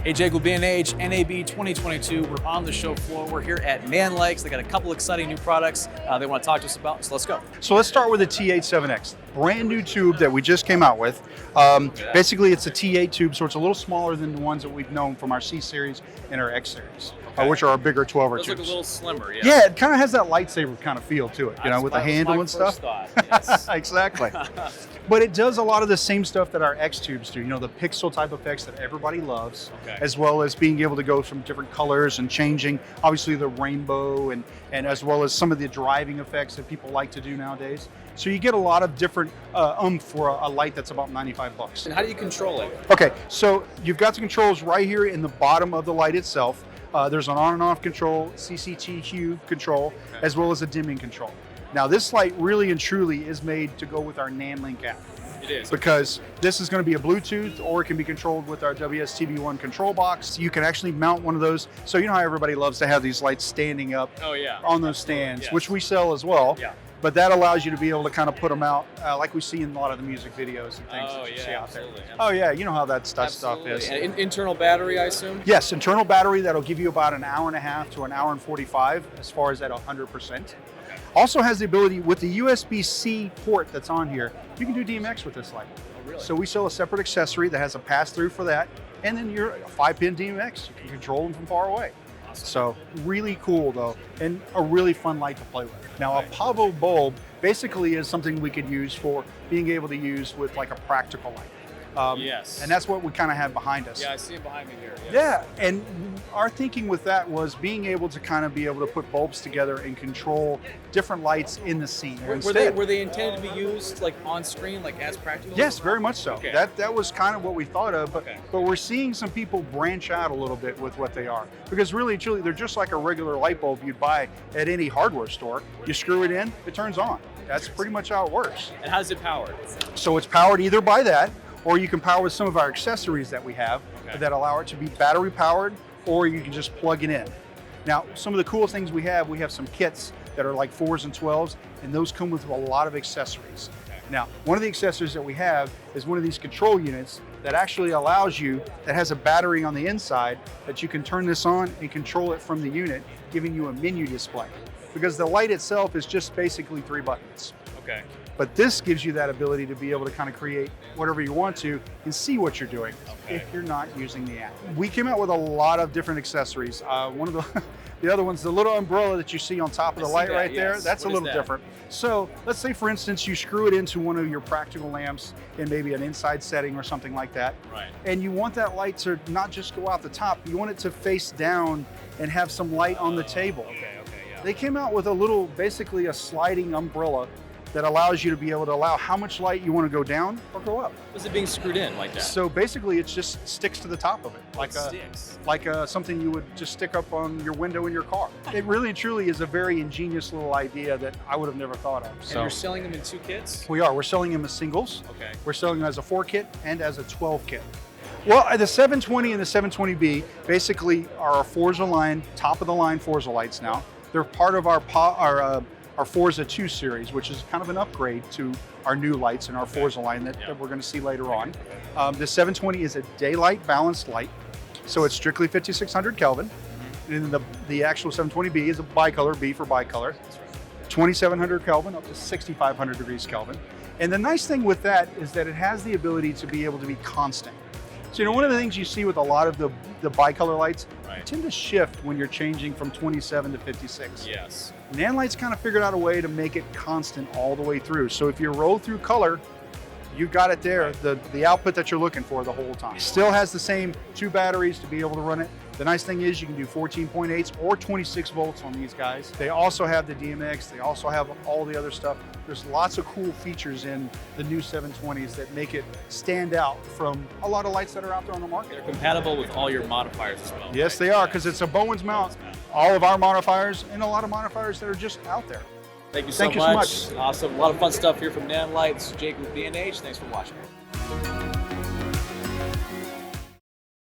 Hey, Jake with B&H, NAB 2022. We're on the show floor. We're here at Nanlite. They got a couple exciting new products they want to talk to us about, so let's go. So let's start with the T8-7X, brand new tube that we just came out with. Basically, it's a T8 tube, so it's a little smaller than the ones that we've known from our C series and our X series, which are our bigger 12-er tubes. Those look a little slimmer, yeah. Yeah, it kind of has that lightsaber kind of feel to it, you know, with the handle and stuff. Yes. Exactly. But it does a lot of the same stuff that our X tubes do, you know, the pixel type effects that everybody loves, as well as being able to go from different colors and changing, obviously the rainbow and as well as some of the driving effects that people like to do nowadays. So you get a lot of different for a light that's about 95 bucks. And how do you control it? Okay, so you've got the controls right here in the bottom of the light itself. There's an on and off control, CCT hue control, as well as a dimming control. Now this light really and truly is made to go with our Nanlite app. It is. Because this is going to be a Bluetooth, or it can be controlled with our WSTB1 control box. You can actually mount one of those. So you know how everybody loves to have these lights standing up on those stands, which we sell as well. Yeah. But that allows you to be able to kind of put them out like we see in a lot of the music videos and things that you see out there. Oh yeah, you know how that stuff is. And internal battery, I assume? Yes, internal battery that'll give you about an hour and a half to an hour and 45 as far as at 100%. Also has the ability with the USB-C port that's on here, you can do DMX with this light. Oh, really? So we sell a separate accessory that has a pass-through for that, and then you're a 5-pin DMX. You can control them from far away. Awesome. So really cool though, and a really fun light to play with. Now a PavoBulb basically is something we could use for being able to use with like a practical light. And that's what we kind of have behind us. Yeah, I see it behind me here. Yes. Yeah, and our thinking with that was being able to kind of be able to put bulbs together and control different lights in the scene. Were they intended to be used like on screen, like as practical? Yes, very much so. Okay. That was kind of what we thought of, but we're seeing some people branch out a little bit with what they are. Because really, truly, they're just like a regular light bulb you'd buy at any hardware store. You screw it in, it turns on. That's pretty much how it works. And how's it powered? So it's powered either by that, or you can power with some of our accessories that we have that allow it to be battery powered, or you can just plug it in. Now, some of the coolest things we have some kits that are like 4s and 12s, and those come with a lot of accessories. Now, one of the accessories that we have is one of these control units that actually allows you, that has a battery on the inside, that you can turn this on and control it from the unit, giving you a menu display. Because the light itself is just basically 3 buttons. Okay. But this gives you that ability to be able to kind of create whatever you want to and see what you're doing if you're not using the app. We came out with a lot of different accessories. One of the other ones, the little umbrella that you see on top of the light right there, that's a little different. So let's say, for instance, you screw it into one of your practical lamps in maybe an inside setting or something like that. Right. And you want that light to not just go out the top, you want it to face down and have some light on the table. They came out with a little, basically a sliding umbrella that allows you to be able to allow how much light you want to go down or go up. Was it being screwed in like that? So basically it just sticks to the top of it. Like something you would just stick up on your window in your car. It really and truly is a very ingenious little idea that I would have never thought of. And you're selling them in 2 kits? We are. We're selling them as singles. Okay. We're selling them as a 4 kit and as a 12 kit. Well, the 720 and the 720B basically are our Forza line, top of the line Forza lights now. They're part of our Forza 2 series, which is kind of an upgrade to our new lights in our Forza line that we're going to see later on. The 720 is a daylight balanced light, so it's strictly 5600 Kelvin. And the actual 720B is a bicolor, B for bicolor, 2700 Kelvin up to 6500 degrees Kelvin. And the nice thing with that is that it has the ability to be able to be constant. So, you know, one of the things you see with a lot of the bicolor lights, they tend to shift when you're changing from 27 to 56. Yes. Nanlite's kind of figured out a way to make it constant all the way through. So if you roll through color, you got it there, the output that you're looking for the whole time. Still has the same 2 batteries to be able to run it. The nice thing is you can do 14.8s or 26 volts on these guys. They also have the DMX, they also have all the other stuff. There's lots of cool features in the new 720s that make it stand out from a lot of lights that are out there on the market. They're compatible with all your modifiers as well. Yes, they are, because it's a Bowens mount. All of our modifiers and a lot of modifiers that are just out there. Thank you so much. Awesome. A lot of fun stuff here from Nanlite. Jake with B&H. Thanks for watching.